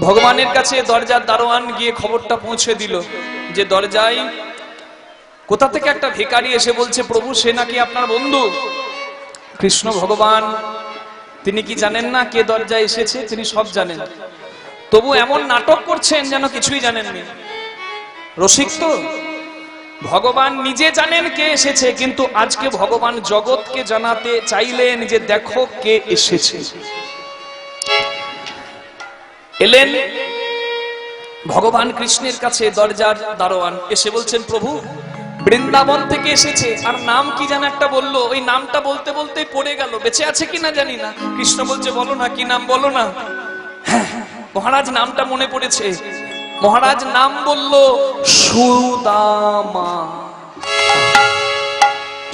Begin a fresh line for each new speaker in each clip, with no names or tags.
ভগবানের কাছে দরজার দারোয়ান গিয়ে খবরটা পৌঁছে দিল যে দরজায় কোথা থেকে একটা ভিখারি এসে বলছে প্রভু সে নাকি আপনার বন্ধু। কৃষ্ণ ভগবান তিনি কি জানেন না কে দরজায় এসেছে? তিনি সব জানেন, তবু এমন নাটক করছেন যেন কিছুই জানেননি। রসিক তো, ভগবান নিজে জানেন কে এসেছে, কিন্তু আজকে ভগবান জগৎকে জানাতে চাইলেন যে দেখো কে এসেছে। এলেন ভগবান কৃষ্ণের কাছে দরজার দারোয়ান, এসে বলছেন প্রভু বৃন্দাবন থেকে এসেছে, আর নাম কি যেন একটা বললো, ওই নামটা বলতে বলতে পড়ে গেল, বেঁচে আছে কিনা জানি না। কৃষ্ণ বলছে বলো না, কি নাম বলো না। হ্যাঁ মহারাজ নামটা মনে পড়েছে। মহারাজ নাম বলল সুদামা।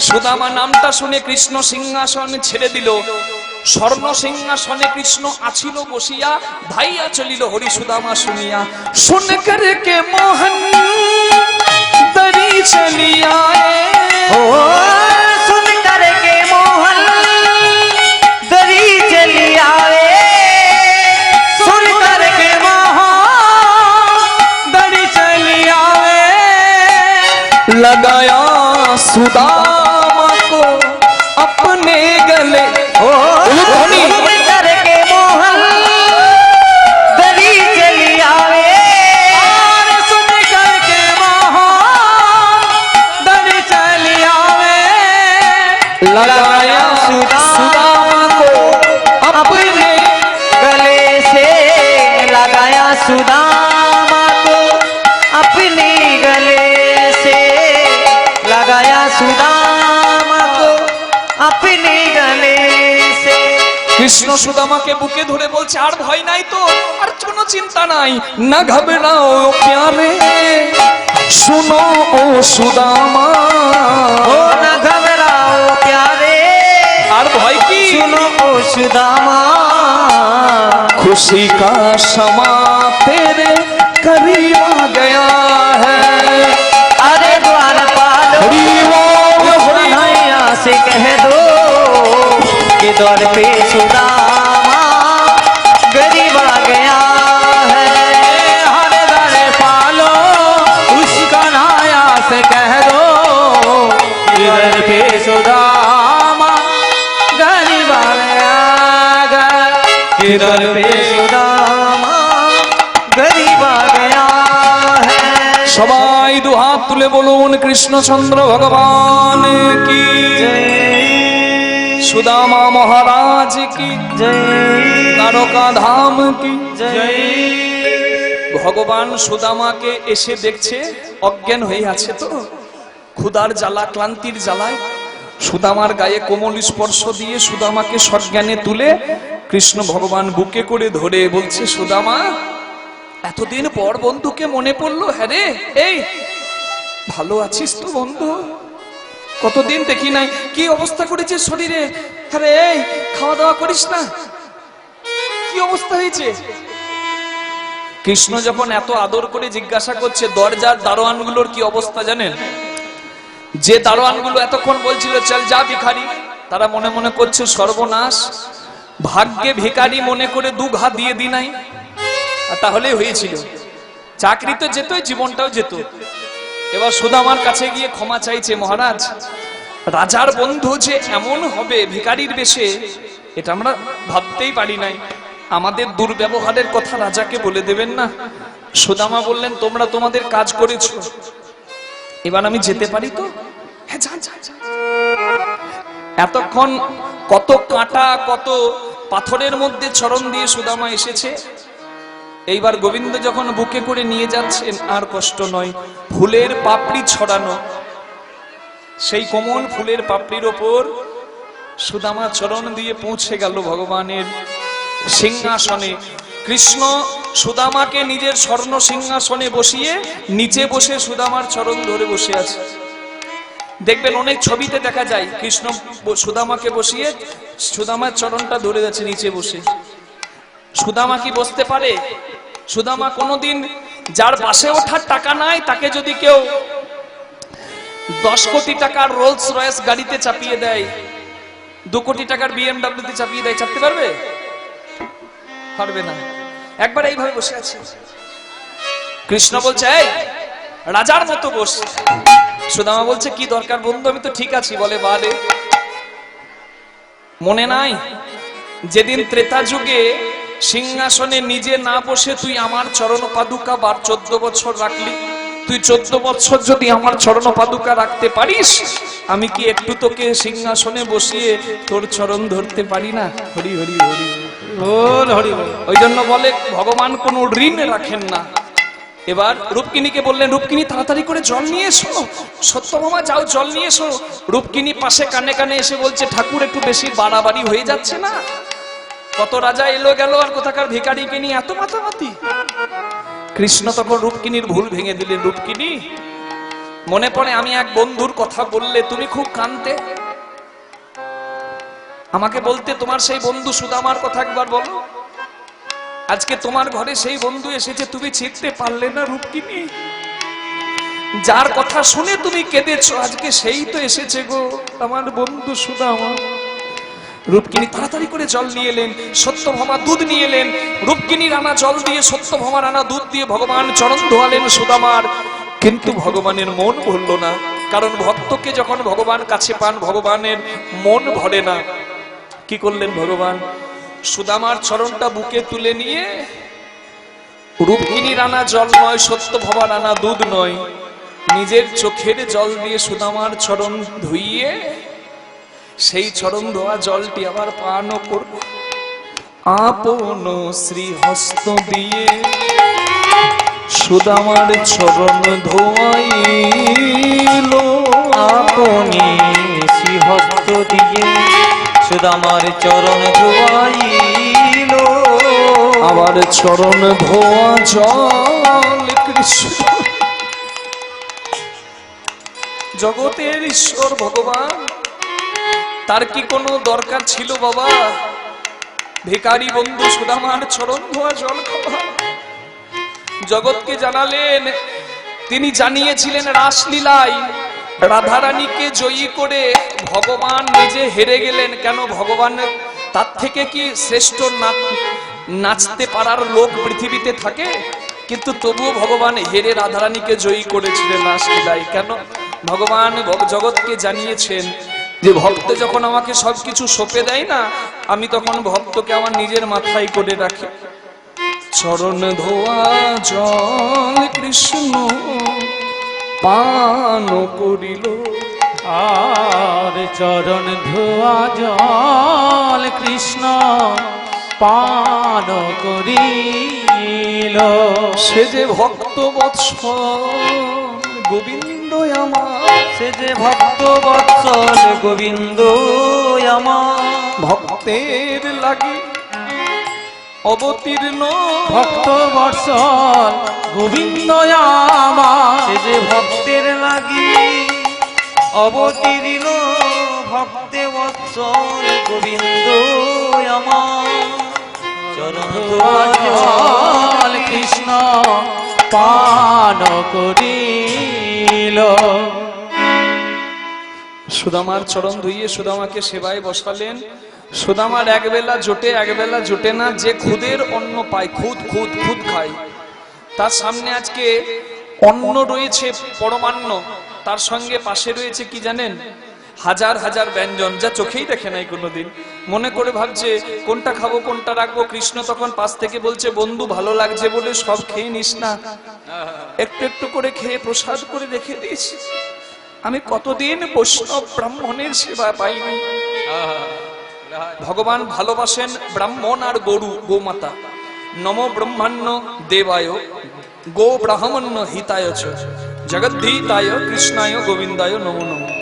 সুদামা নামটা শুনে কৃষ্ণ সিংহাসন ছেড়ে দিল, স্বর্ণ সিংহাসনে কৃষ্ণ আছিল বসিয়া, ধাইয়া চলিল হরি সুদামা শুনিয়া। শুন করে কে মোহন দরি চলিয়া,
ओ सुन कर के मोहन दरी चली आए, सुन कर के मोहन दरी चली आए,
लगाया सुदामा को अपने गले।
ओ सुन कर के मोहन दरी चली आए, सुन कर के मोहन दरी चली आए,
लगाया सुदामा को अपने
गले से लगाया सुदामा को अपने गले से, लगाया सुदामा को अपने गले से।
কৃষ্ণ সুদামাকে বুকে ধরে বলছে আর ভয় নাই তো, আর কোনো চিন্তা নাই, না ঘাবড়াও প্যারে, শুনো ও সুদামা।
ओ न घबराओ प्यारे,
আর ভয় কি,
सुनो ओ सुदामा,
खुशी का समा तेरे करीब आ गया है।
अरे द्वारपाल
हरि बोल, हरि बोल।
कन्हैया से कह दो कि द्वार पे सुदामा गरीब आ गया है। हर द्वारपालो उस कन्हैया से कह दो कि द्वार पे सुदामा गरीब आ गया है, कि द्वार पे सुदामा गरीब आ गया है।
সবাই দুহাত তুলে বলুন কৃষ্ণচন্দ্র ভগবান কি, সুদামা মহারাজ কি, দ্বারকা ধাম কি। ভগবান সুদামাকে এসে দেখছে অজ্ঞান হয়ে আছে, তো ক্ষুধার জ্বালা ক্লান্তির জ্বালায় সুদামার গায়ে কোমল স্পর্শ দিয়ে সুদামাকে সজ্ঞানে তুলে কৃষ্ণ ভগবান বুকে করে ধরে বলছে সুদামা এতদিন পর বন্ধুকে মনে পড়লো। হ্যাঁ রে, এই ভালো আছিস তো বন্ধু? কতদিন দেখি নাই, কি অবস্থা করেছিস শরীরে? আরে এই খাওয়া দাওয়া করিস না, কি অবস্থা হয়েছে? কৃষ্ণ যখন এত আদর করে জিজ্ঞাসা করছে, দরজার দারোয়ানগুলোর কি অবস্থা জানেন? যে দারোয়ানগুলো এতক্ষণ বলছিল চল যা ভিখারি, তারা মনে মনে করছে সর্বনাশ, ভাগ্যে ভিখারি মনে করে দু ঘা দিয়ে দি নাই, তাহলেই হয়েছিল, চাকরি তো যেত, জীবনটাও যেত। এবার সুদামার কাছে গিয়ে ক্ষমা চাইছে, মহারাজ রাজার বন্ধু যে এমন হবে ভিখারির বেশে, এটা আমরা ভাবতেই পারি নাই, আমাদের দুর্ব্যবহারের কথা রাজাকে বলে দেবেন না। সুদামা বললেন তোমরা তোমাদের কাজ করেছো, এবার আমি যেতে পারি তো? হ্যাঁ যা যা যা। এতক্ষণ কত কাঁটা কত পাথরের মধ্যে চরণ দিয়ে সুদামা এসেছে, এইবার গোবিন্দ যখন বুকে করে নিয়ে যাচ্ছেন আর কষ্ট নয়, ফুলের পাপড়ি ছড়ানো, সেই কোমল ফুলের পাপড়ির ওপর সুদামা চরণ দিয়ে পৌঁছে গেল ভগবানের সিংহাসনে। কৃষ্ণ সুদামাকে নিজের স্বর্ণ সিংহাসনে বসিয়ে নিচে বসে সুদামার চরণ ধরে বসে আছে। দেখবেন অনেক ছবিতে দেখা যায় কৃষ্ণ সুদামাকে বসিয়ে সুদামার চরণটা ধরে যাচ্ছে নিচে বসে। সুদামা কি বসতে পারে? সুদামা কোনোদিন, যার বাসে ওঠার টাকা নাই তাকে যদি কেউ 10 কোটি টাকার রোলস রয়েস গাড়িতে চাপিয়ে দেয়, 2 কোটি টাকার BMW তে চাপিয়ে দেয়, চাপতে পারবে? পারবে না। একবার এইভাবে বসে আছে। কৃষ্ণ বলছে এই রাজার মতো বস। সুদামা বলছে কি দরকার বন্ধু, আমি তো ঠিক আছি। বলে বারে মনে নাই যেদিন ত্রেতা যুগে সিংহাসনে নিজে না বসে তুই আমার চরণ পাদুকা 14 বছর রাখলি, তুই 14 বছর যদি আমার চরণ পাদুকা রাখতে পারিস, আমি কি একটু তোকে সিংহাসনে বসিয়ে তোর চরণ ধরতে পারি না? হরি হরি হরি বল হরি বল। ওই জন্য বলে ভগবান কোনো ঋণ রাখেন না। এবার রূপকিনীকে বললেন রূপকিনী তাড়াতাড়ি করে জল নিয়ে এসো। সত্যভামা যাও জল নিয়ে এসো। রূপকিনী পাশে কানে কানে এসে বলছে ঠাকুর একটু বেশি বাড়াবাড়ি হয়ে যাচ্ছে না? কত রাজা এলো গেল আর কোথাকার ভিখারিকে নিয়ে এত মাতামাতি। কৃষ্ণ তখন রূপকিনীর ভুল ভেঙে দিলেন। রূপকিনী মনে পড়ে আমি এক বন্ধুর কথা বললে তুমি খুব কাঁদতে, আমাকে বলতে তোমার সেই বন্ধু সুদামার কথা একবার বলো। আজকে তোমার ঘরে সেই বন্ধু এসেছে, তুমি চিনতে পারলে না রূপকিনী? যার কথা শুনে তুমি কেঁদেছো আজকে সেই তো এসেছে গো, আমার বন্ধু সুদামা। রূপকিনী তাড়াতাড়ি করে জল নিয়ে এলেন। সত্যভামা দুধ নিয়ে এলেন। রূপকিনীর আনা জল দিয়ে সত্যভামার আনা দুধ দিয়ে ভগবান চরণ ধোয়ালেন সুদামার। কিন্তু ভগবানের মন ভরল না, কারণ ভক্তকে যখন ভগবান কাছে পান ভগবানের মন ভরে না। কি করলেন ভগবান? সুদামার চরণটা বুকে তুলে নিয়ে রূপকিনীর আনা জল নয়, সত্যভামার আনা দুধ নয়, নিজের চোখের জল দিয়ে সুদামার চরণ ধুইয়ে সেই চরণ ধোয়া জলটি আবার পান করব। আপন শ্রীহস্ত দিয়ে সুদামার চরণ ধোয়াইল।
আপনি শ্রীহস্ত দিয়ে সুদামার চরণ ধোয়াইল।
আবার চরণ ধোয়া জল কৃষ্ণ। জগতের ঈশ্বর ভগবান, তার কি কোনো দরকার ছিল বাবা ভিখারি বন্ধু সুদামার চরণ ধোয়া জল খাওয়া? জগৎকে জানালেন, তিনি জানিয়েছিলেন রাসলীলায় রাধারানীকে জয়ী করে ভগবান নিজে হেরে গেলেন। কেন? ভগবানের তার থেকে কি শ্রেষ্ঠ নাচতে পারার লোক পৃথিবীতে থাকে? কিন্তু তবুও ভগবান হেরে রাধারানীকে জয়ী করেছিলেন রাসলীলায়। কেন? ভগবান জগৎকে জানিয়েছেন যে ভক্ত যখন আমাকে সবকিছু সঁপে দেয় না, আমি তখন ভক্তকে আমার নিজের মাথায় করে রাখি। চরণ ধোয়া জল কৃষ্ণ পান করিল।
আর চরণ ধোয়া জল কৃষ্ণ পান করিল।
সে যে ভক্ত বৎসল গোবিন্দ আমার,
সে যে ভক্ত বৎসল গোবিন্দ আমার,
ভক্তের লাগি অবতীর্ণ।
ভক্ত বৎসল গোবিন্দ আমার,
সে যে ভক্তের লাগি অবতীর্ণ। ভক্তে বৎসল গোবিন্দ আমার, চরণ ধোয়া
জল কৃষ্ণ পান করিল।
সুদামার চরণ ধুইয়ে সুদামাকে সেবায় বসালেন। সুদামার একবেলা জোটে একবেলা জোটে না, যে খুদের অন্ন পায়, খুদ খুদ খুদ খায়। তার সামনে আজকে অন্ন রয়েছে পরমান্ন, তার সঙ্গে পাশে রয়েছে কি জানেন? হাজার হাজার ব্যঞ্জন, যা চোখেই দেখে নাই কোনোদিন। মনে করে ভাবছে কোনটা খাবো কোনটা রাখবো। কৃষ্ণ তখন পাশ থেকে বলছে বন্ধু ভালো লাগছে বলে সব খেয়ে নিস না, একটু একটু করে খেয়ে প্রসাদ করে রেখে দিয়েছি। আমি কতদিন বৈষ্ণব ব্রাহ্মণের সেবা পাইনি। ভগবান ভালোবাসেন ব্রাহ্মণ আর গরু, গোমাতা। নমো ব্রহ্মাণ্য দেবায় গো ব্রাহ্মণ্য হিতায় চ জগদ্ধিতায় কৃষ্ণায় গোবিন্দায় নমো নমঃ।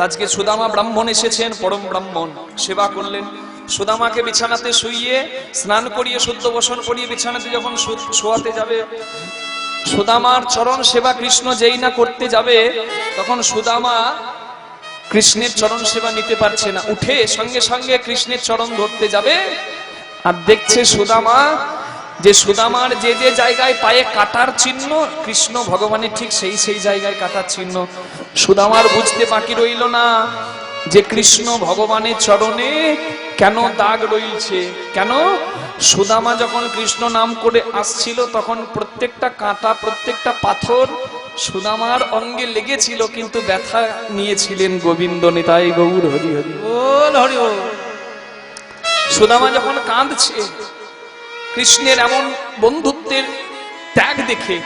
আজকে সুদামা ব্রাহ্মণ এসেছেন, পরম ব্রাহ্মণ সেবা করলেন। সুদামাকে বিছানাতে শুইয়ে স্নান করিয়ে শুদ্ধ বসন করিয়ে বিছানাতে যখন শোয়াতে যাবে, সুদামার চরণ সেবা কৃষ্ণ যেই না করতে যাবে, তখন সুদামা কৃষ্ণের চরণ সেবা নিতে পারছে না। উঠে সঙ্গে সঙ্গে কৃষ্ণের চরণ ধরতে যাবে, আর দেখছে সুদামা যে সুদামার যে যে জায়গায় পায়ে কাটার চিহ্ন, কৃষ্ণ ভগবানের ঠিক সেই সেই জায়গায় কাটার চিহ্ন। সুদামার বুঝতে বাকি রইল না যে কৃষ্ণ ভগবানের চরণে কেন দাগ রয়েছে। কেন? সুদামা যখন কৃষ্ণ নাম করে আসছিল তখন প্রত্যেকটা কাঁটা প্রত্যেকটা পাথর সুদামার অঙ্গে লেগেছিল, কিন্তু ব্যথা নিয়েছিলেন গোবিন্দ। নিতাই গৌর হরি হরি
বল হরি বল।
সুদামা যখন কাঁদছে কৃষ্ণের এমন বন্ধুত্বের ত্যাগ দেখে,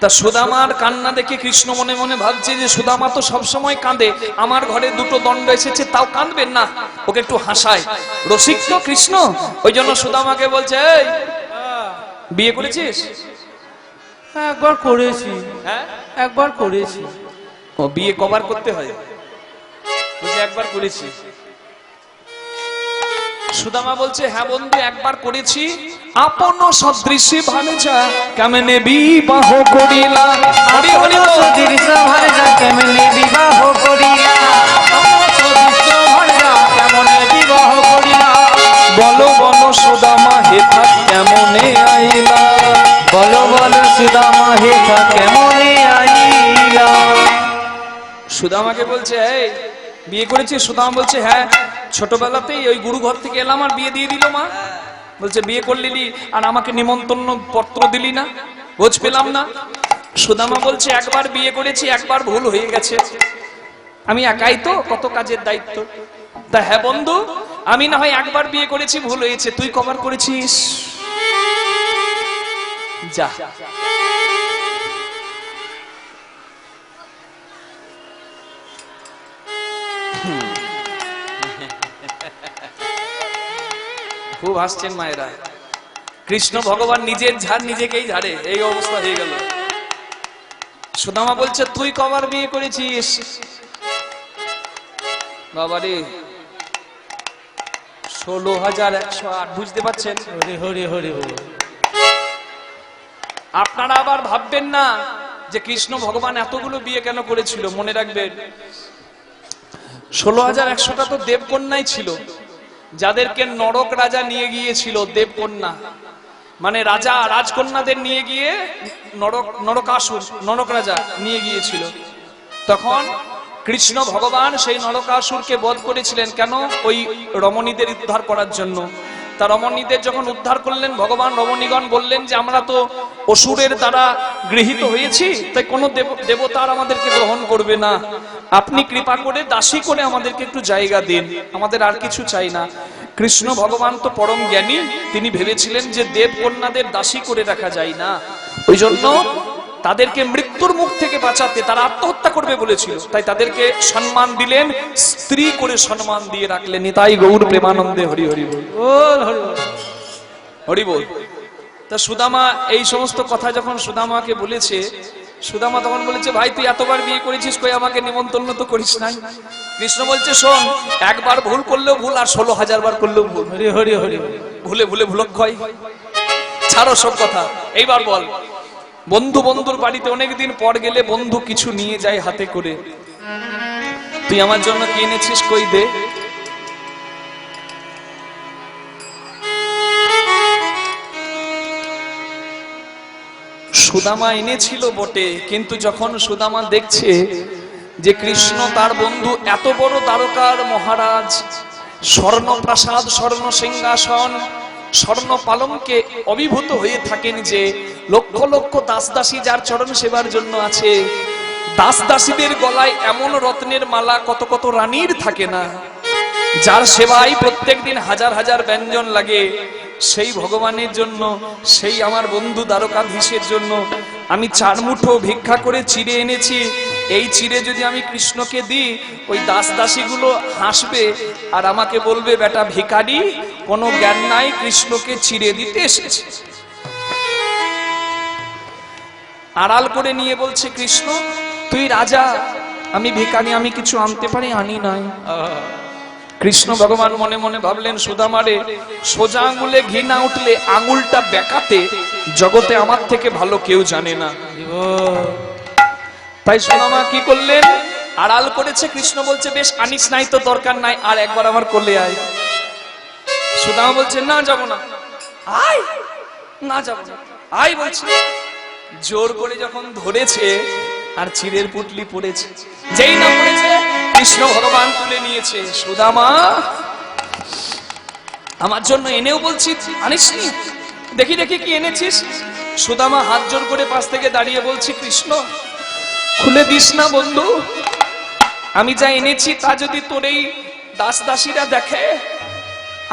তা সুদামার কান্না দেখে কৃষ্ণ মনে মনে ভাবছে যে সুদামা তো সবসময় কাঁদে, আমার ঘরে দুটো দণ্ড এসেছে তাও কাঁদবেন না, ওকে একটু হাসায়। রসিক তো কৃষ্ণ, ওই জন্য সুদামাকে বলছে, এই বিয়ে করেছিস?
একবার করেছি,
হ্যাঁ
একবার করেছি।
ও বিয়ে কবার করতে হয়? বলছে একবার করেছি। সুদামা বলছে, হ্যাঁ বন্ধু একবার করেছি। আপন সদৃশী ভানুজা কেমনে বিবাহ করিলা? হরি হরি বল।
সদৃশ ভানুজা কেমনে বিবাহ করিলা?
কেমনে বিবাহ করিলা?
বলো বলো সুদামা হেথা কেমনে আইলা?
বলো বলো সুদামা হেথা কেমনে আইলা?
সুদামাকে বলছে, এই বিয়ে করেছিস? সুদামা বলছে, হ্যাঁ ছোটবেলাতেই ওই গুরু ঘর থেকে এলাম আর বিয়ে দিয়ে দিল মা। বলছে, বিয়ে করলি আর আমাকে নিমন্ত্রণ পত্র দিলি না, ভোজ পেলাম না? সুদামা বলছে, একবার বিয়ে করেছি, একবার ভুল হয়ে গেছে, আমি একাই তো, কত কাজের দায়িত্ব। তা হ্যাঁ বন্ধু, আমি না হয় একবার বিয়ে করেছি, ভুল হয়েছে, তুই কবার করেছিস? যা। খুব হাসছেন মায়েরা। কৃষ্ণ ভগবান নিজের ঝাড় নিজেকেই ঝাড়ে, এই অবস্থা হয়ে গেল। সুদামা বলছে, তুই কবার বিয়ে করেছিস? বাবারে 16,108, বুঝতে পারছেন?
হরি হরি হরি বল।
আপনারা আবার ভাববেন না যে কৃষ্ণ ভগবান এতগুলো বিয়ে কেন করেছিল। মনে রাখবেন 16,100টা তো দেবকন্যাই ছিল, যাদেরকে নরক রাজা নিয়ে গিয়েছিল। দেবকন্যা মানে রাজা রাজকন্যাদের নিয়ে গিয়ে নরকাসুর, নরক রাজা নিয়ে গিয়েছিল। তখন কৃষ্ণ ভগবান সেই নরকাসুরকে বধ করেছিলেন। কেন? ওই রমণীদের উদ্ধার করার জন্য। তা রমণীদের যখন উদ্ধার করলেন ভগবান, রমণীগণ বললেন যে আমরা তো অসুরের দ্বারা গৃহীত হয়েছি, তাই কোনো দেবতার আমাদেরকে গ্রহণ করবে না, আপনি কৃপা করে দাসী করে আমাদেরকে একটু জায়গা দিন, আমাদের আর কিছু চাই না। কৃষ্ণ ভগবান তো পরম জ্ঞানী, তিনি ভেবেছিলেন যে দেবকন্যাদের দাসী করে রাখা যায় না, ওই জন্য তাদেরকে মৃত্যুর মুখ থেকে বাঁচাতে তারা আত্মহত্যা করবে বলেছিল, তাই তাদেরকে সম্মান দিলেন, স্ত্রী করে সম্মান দিয়ে রাখলেন। নিতাই গৌর প্রেমানন্দে হরি হরি বল।
বল হরি বল।
হরি বল। তা সুদামা এই সমস্ত কথা যখন সুদামাকে বলেছে, সুদামা তখন বলেছে, ভাই তুই এতবার বিয়ে করেছিস, কই আমাকে নিমন্ত্রণ তো করিস নাই? কৃষ্ণ বলছে, শোন, একবার ভুল করলেও ভুল, আর 16,000 বার করলেও ভুল।
হরি হরি হরি বল।
ভুলে ভুলে ভুলক্ষয়, ছাড়ো সব কথা। এইবার বল, বন্ধু বন্ধুর বাড়িতে অনেকদিন পর গেলে বন্ধু কিছু নিয়ে যায় হাতে করে, তুই আমার জন্য কি এনেছিস, কই দে। সুদামা এনেছিল বটে, কিন্তু যখন সুদামা দেখছে যে কৃষ্ণ তার বন্ধু এত বড় দ্বারকার মহারাজ, স্বর্ণ প্রাসাদ, স্বর্ণ সিংহাসন, স্বর্ণ পালঙ্কে অভিভূত হয়ে থাকেন, যে লক্ষ লক্ষ দাস দাসী যার চরণ সেবার জন্য আছে, দাস দাসীদের গলায় এমন রত্নের মালা কত কত রানীর থাকে না, যার সেবায় প্রত্যেকদিন হাজার হাজার ব্যঞ্জন লাগে, সেই ভগবানের জন্য, সেই আমার বন্ধু দ্বারকাধীশের জন্য আমি 4 মুঠো ভিক্ষা করে চিড়ে এনেছি। এই চিড়ে যদি আমি কৃষ্ণকে দিই, ওই দাস দাসীগুলো হাসবে আর আমাকে বলবে, বেটা ভিখারি, কোনো জ্ঞান নাই, কৃষ্ণকে চিড়ে দিতে এসেছে। আড়াল করে নিয়ে বলছে, কৃষ্ণ তুই রাজা, আমি ভিখারি, আমি কিছু আনতে পারি, আনি নাই। কৃষ্ণ ভগবান মনে মনে ভাবলেন, সুদামারে সোজা আঙুলে ঘি না উঠলে আঙুলটা বেঁকাতে জগতে আমার থেকে ভালো কেউ জানে না। তাই সুদামা কি করলেন, আড়াল করেছে। কৃষ্ণ বলছে, বেশ আনিস নাই তো দরকার নাই, আর একবার আমার কোলে আয়। সুদামা বলছে, না যাব না। আয়, না যাব না, আয় বলছে। জোর করে যখন ধরেছে আর চিড়ের পুটলি পড়েছে, যেই না পড়েছে কৃষ্ণ ভগবান তুলে নিয়েছে। সুদামা আমার জন্য এনেও বলছি আনিসনি, দেখি দেখি কি এনেছিস। সুদামা হাত জোর করে পাশ থেকে দাঁড়িয়ে বলছি, কৃষ্ণ খুলে দিস না বন্ধু, আমি যা এনেছি তা যদি তোর এই দাস দাসীরা দেখে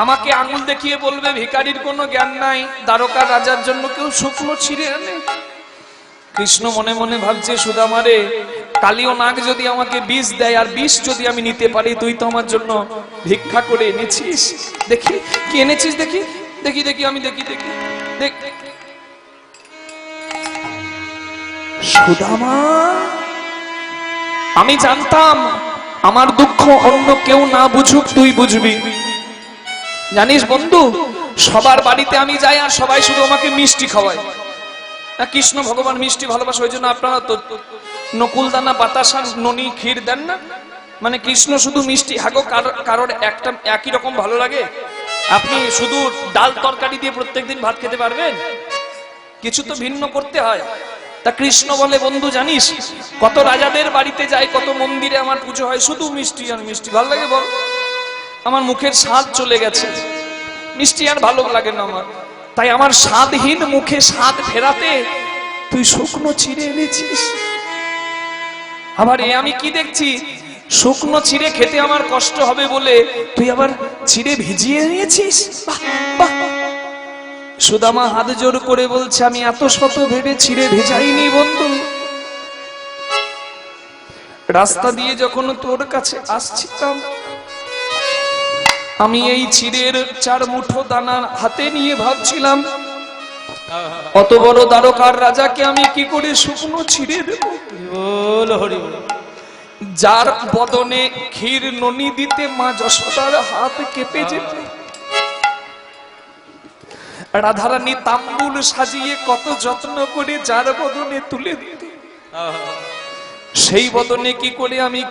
আমাকে আঙুল দেখিয়ে বলবে ভিখারির কোনো জ্ঞান নাই, দ্বারকার রাজার জন্য কেউ শুকনো ছিঁড়ে আনে। কৃষ্ণ মনে মনে ভাবছে, সুদামারে কালীয় নাগ যদি আমাকে বিষ দেয় আর বিষ যদি আমি নিতে পারি, তুই তো আমার জন্য ভিক্ষা করে এনেছিস, দেখি কি এনেছিস, দেখি দেখি দেখি আমি দেখি দেখি দেখ। সুদামা, আমি জানতাম আমার দুঃখ অন্য কেউ না বুঝুক তুই বুঝবি। জানিস বন্ধু, সবার বাড়িতে আমি যাই আর সবাই শুধু আমাকে মিষ্টি খাওয়ায়। কৃষ্ণ ভগবান মিষ্টি ভালোবাসে, ওই জন্য আপনারা তো নকুলদানা বাতাসা ননি ক্ষীর দেন না, মানে কৃষ্ণ শুধু মিষ্টি। হাগো কারোর একটা একই রকম ভালো লাগে? আপনি শুধু ডাল তরকারি দিয়ে প্রত্যেকদিন ভাত খেতে পারবেন? কিছু তো ভিন্ন করতে হয়। তা কৃষ্ণ বলে, বন্ধু জানিস কত রাজাদের বাড়িতে যায়, কত মন্দিরে আমার পুজো হয়, শুধু মিষ্টি আর মিষ্টি। ভালো লাগে বল? আমার মুখের স্বাদ চলে গেছে, মিষ্টি আর ভালো লাগে না আমার। তাই আমার স্বাদহীন মুখে স্বাদ ফেরাতে তুই শুকনো ছিঁড়ে এনেছিস। আবার এ আমি কি দেখছি, শুকনো ছিঁড়ে খেতে আমার কষ্ট হবে বলে তুই আবার ছিঁড়ে ভিজিয়ে নিয়েছিস। বাহ বাহ। সুদামা হাত জোর করে বলছে, আমি এত শত ভেবে ছিঁড়ে ভেজাইনি বন্ধু। রাস্তা দিয়ে যখন তোর কাছে আসছিলাম, আমি এই চিড়ের 4 মুঠো দানা হাতে নিয়ে ভাবছিলাম, অত বড় দ্বারকার রাজাকে আমি কি করে শুকনো ছিঁড়ে দেব।
বল হরি বল।
যার বদনে ক্ষীর ননি দিতে মা যশোদার হাত কেঁপে যেত, রাধারানী তাম্বুল সাজিয়ে কত যত্ন করে যার বদনে তুলে দিত, সেই বদনে কি করে আমি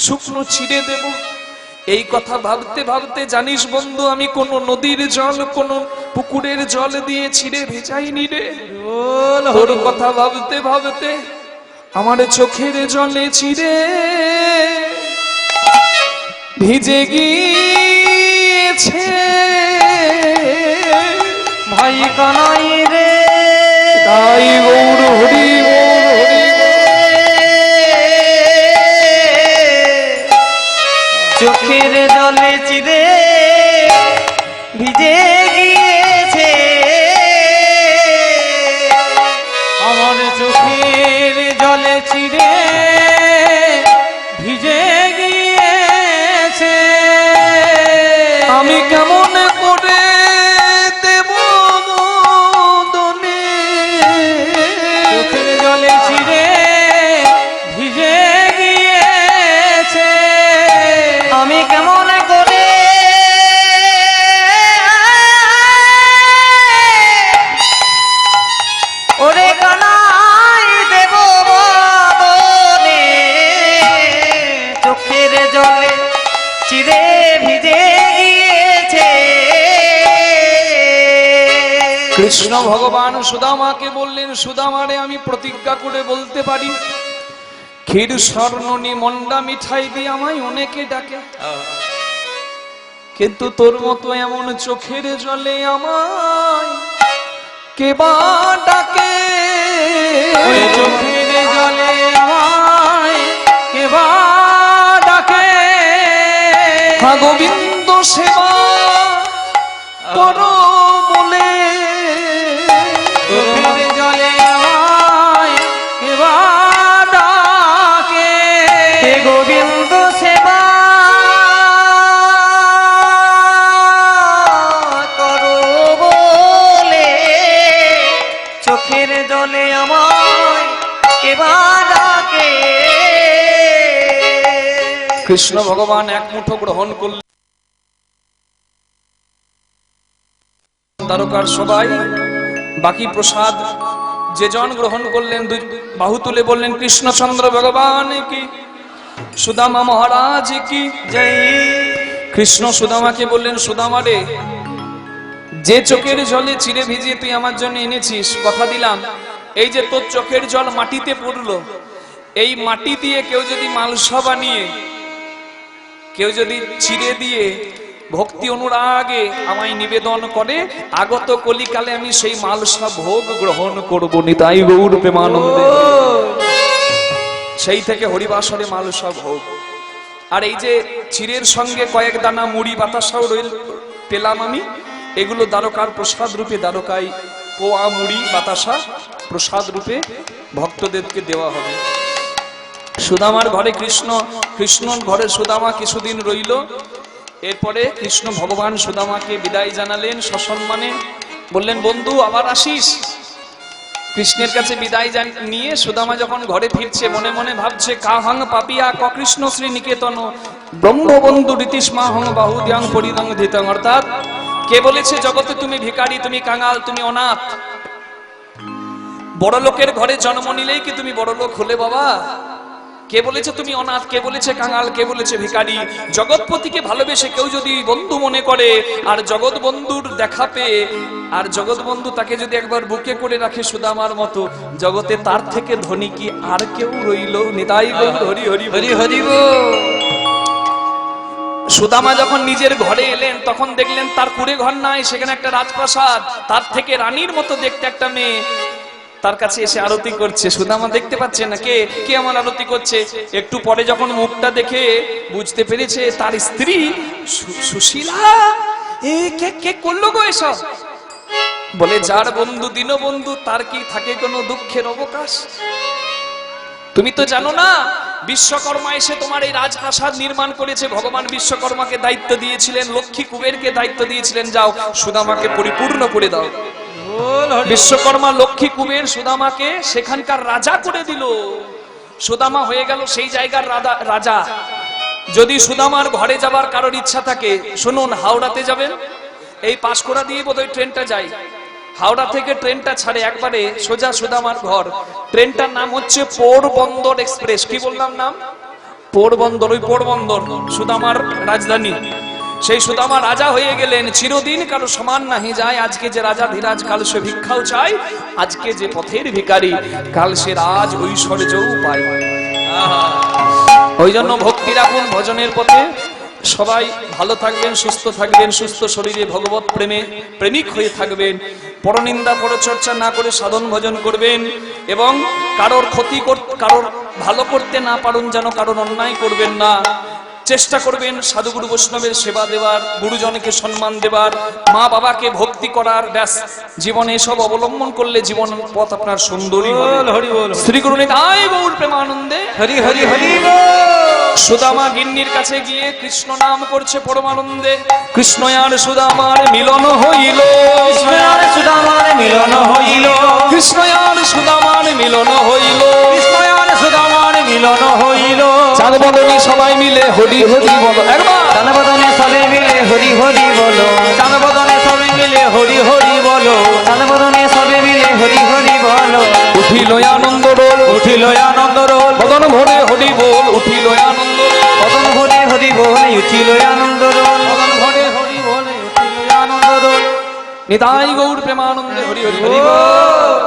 শুকনো ছিঁড়ে দেব। এই কথা ভাবতে ভাবতে জানিস বন্ধু, আমি কোন নদীর জল কোন পুকুরের জল দিয়ে ছিঁড়ে ভেজাইনি রে। তোর কথা ভাবতে ভাবতে আমার চোখের জলে ছিঁড়ে ভিজে গিয়েছে
ভাই কানাই রে,
তাই গৌর হরি গৌর হরি।
চোখের জলে চিরে ভিজে গিয়েছে,
আমার চোখের জলে চিরে ভিজে গিয়েছে।
আমি কেমন করে দেব বদনে,
চোখের জলে চিরে ভিজে গিয়েছে।
আমি কেমন করে ওরে কানাই দেব বদনে, চোখের জলে চিরে ভিজে গিয়েছে।
কৃষ্ণ ভগবান সুদামাকে বললেন, সুদামারে আমি প্রতিজ্ঞা করে বলতে পারি, ক্ষীর স্বর্ণনি মন্ডা মিঠাই দিয়ে আমায় অনেকে ডাকে, কিন্তু তোর মতো এমন চোখের জলে আমায় কে বা ডাকে।
ওই চোখের জলে আমায় কে বা ডাকে।
হা গোবিন্দ সেবা করো বলে,
চোখের জলে আমায় কে বা ডাকে।
হে গোবিন্দ সেবা করো বলে, চোখের জলে আমায় কেবা ডাকে।
কৃষ্ণ ভগবান এক মুঠো গ্রহণ করলেন, দ্বারকার সবাই বাকি প্রসাদ যে জন গ্রহণ করলেন, দুই বাহু তুলে বললেন, কৃষ্ণচন্দ্র ভগবান কি, সুদামা মহারাজ কি
জয়।
কৃষ্ণ সুদামাকে বললেন, সুদামা রে, যে চোখের জলে চিড়ে ভিজিয়ে তুই আমার জন্য এনেছিস, কথা দিলাম এই যে তোর চোখের জল মাটিতে পড়লো, এই মাটি দিয়ে কেউ যদি মালসা বানিয়ে, কেউ যদি চিড়ে দিয়ে ভক্তি অনুরাগে আমায় নিবেদন করে, আগত কলিকালে আমি সেই মালসা ভোগ গ্রহণ করব। নিতাই গৌর প্রেমানন্দে। সেই থেকে হরিবাসরে মালসা ভোগ। আর এই যে চিরের সঙ্গে কয়েক দানা মুড়ি বাতাসাও পেলাম আমি, এগুলো দ্বারকার প্রসাদ রূপে, দ্বারকায় পোয়া মুড়ি বাতাসা প্রসাদ রূপে ভক্তদেরকে দেওয়া হবে। সুদামার ঘরে কৃষ্ণ, কৃষ্ণর ঘরে সুদামা কিছুদিন রইল। এরপরে কৃষ্ণ ভগবান সুদামাকে বিদায় জানালেন সসম্মানে, বললেন বন্ধু আবার আসিস। কৃষ্ণের কাছে বিদায় নিয়ে সুদামা যখন ঘরে ফিরছে, মনে মনে ভাবছে কাহং পাপিয়া ক কৃষ্ণ শ্রী নিকেতন ব্রহ্মবন্ধু রীতিষ্মা হং বাহুদ্যাং পরিদং ধিতং। অর্থাৎ কে বলেছে জগতে তুমি ভিখারি, তুমি কাঙাল, তুমি অনাথ? বড় লোকের ঘরে জন্ম নিলেই কি তুমি বড় লোক হলে বাবা? কে বলেছে তুমি অনাথ, কে বলেছে কাঙাল, কে বলেছে ভিখারি? জগৎপতিকে ভালোবেসে কেউ যদি বন্ধু মনে করে আর জগৎ বন্ধুর দেখা পেয়ে, আর জগৎ বন্ধু তাকে যদি একবার বুকে করে রাখে সুদামার মতো, জগতে তার থেকে ধনী কি আর কেউ রইল? নিতাই গৌর হরি হরি হরি হরি বল। সুদামা যখন নিজের ঘরে এলেন তখন দেখলেন তার কুড়ে ঘর নাই, সেখানে একটা রাজপ্রাসাদ, তার থেকে রানীর মতো দেখতে একটা মেয়ে তার কাছে এসে আরতি করছে। সুদামা দেখতে পাচ্ছে না কে কে আমার আরতি করছে। একটু পরে যখন মুখটা দেখে বুঝতে পেরেছে তার স্ত্রী সুশীলা। এ কে কে করলো গো এসব? বলে যার বন্ধু দীনবন্ধু তার কি থাকে কোনো দুঃখের অবকাশ? তুমি তো জানো না বিশ্বকর্মা এসে তোমার এই রাজপ্রাসাদ নির্মাণ করেছে। ভগবান বিশ্বকর্মাকে দায়িত্ব দিয়েছিলেন, লক্ষ্মী কুবেরকে দায়িত্ব দিয়েছিলেন, যাও সুদামাকে পরিপূর্ণ করে দাও। বিশ্বকর্মা লক্ষ্মী কুবের সুদামাকে সেখানকার রাজা করে দিল। সুদামা হয়ে গেল সেই জায়গার রাজা। যদি সুদামার ঘরে যাবার কারোর ইচ্ছা থাকে, শুনুন, হাওড়াতে যাবেন, এই পাঁশকুড়া দিয়ে বোধহয় ট্রেনটা যায়। হাওড়া থেকে ট্রেনটা ছাড়ে একবারে সোজা সুদামার ঘর। ট্রেনটার নাম হচ্ছে পোরবন্দর এক্সপ্রেস। কি বললাম নাম? পোরবন্দর। ওই পোরবন্দর সুদামার রাজধানী। সেই সুদামা রাজা হয়ে গেলেন। চিরদিন কারো সমান নাহি যায়। আজকে যে রাজা ধীরাজ কাল সে ভিক্ষাও চায়, আজকে যে পথের ভিখারি কাল সে রাজ ঐশ্বর্যও পায়। ওই জন্য ভক্তি রাখুন ভজনের পথে। সবাই ভালো থাকবেন, সুস্থ থাকবেন, সুস্থ শরীরে ভগবত প্রেমে প্রেমিক হয়ে থাকবেন। পরনিন্দা পরচর্চা না করে সাধন ভজন করবেন এবং কারোর ক্ষতি কারোর ভালো করতে না পারুন যেন কারোর অন্যায় করবেন না। চেষ্টা করবেন সাধুগুরু বৈষ্ণবের সেবা দেওয়ার, গুরুজনকে সম্মান দেওয়ার, মা বাবাকে ভক্তি করার। ব্যাস, জীবনে এসব অবলম্বন করলে জীবন পথ আপনার সুন্দরী হবে। শ্রী গুরু নিতাই গৌর প্রেমানন্দে হরি হরি হরি বল। সুদামা গিন্নির কাছে গিয়ে কৃষ্ণ নাম করছে পরমানন্দে। কৃষ্ণ আর সুদামার মিলন হইল,
কৃষ্ণ আর সুদামার মিলন হইল,
কৃষ্ণ আর সুদামার মিলন হইল,
কৃষ্ণ আর সুদামার মিলন হইল।
চাঁদ বদনে সবাই মিলে হরি হরি বলো। একবার
চাঁদ বদনে সবে মিলে হরি হরি বলো, চাঁদ বদনে সবে মিলে হরি হরি বলো, চাঁদ বদনে সবে মিলে হরি হরি বলো।
উঠিল আনন্দ রোল,
উঠিল আনন্দ রোল,
বদন ভরে হরি বল। উঠিল আনন্দ রোল,
বদন ভরে হরি বল, উঠিল আনন্দ রোল, বদন ভরে হরি বল, উঠিল আনন্দ রোল।
নিতাই গৌর প্রেমানন্দে হরি হরি হরি বল।